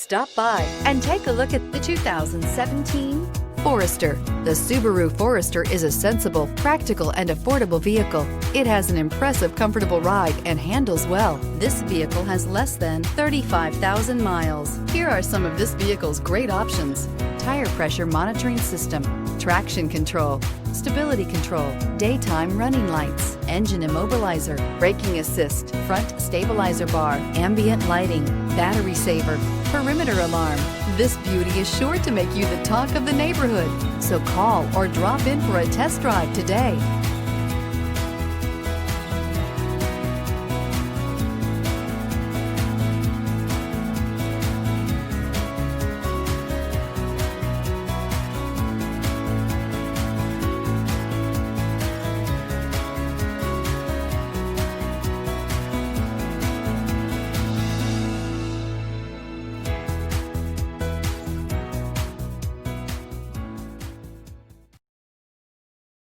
Stop by and take a look at the 2017 Forester. The Subaru Forester is a sensible, practical, and affordable vehicle. It has an impressive, comfortable ride and handles well. This vehicle has less than 35,000 miles. Here are some of this vehicle's great options: tire pressure monitoring system, traction control, stability control, daytime running lights, engine immobilizer, braking assist, front stabilizer bar, ambient lighting, battery saver, perimeter alarm. This beauty is sure to make you the talk of the neighborhood. So call or drop in for a test drive today.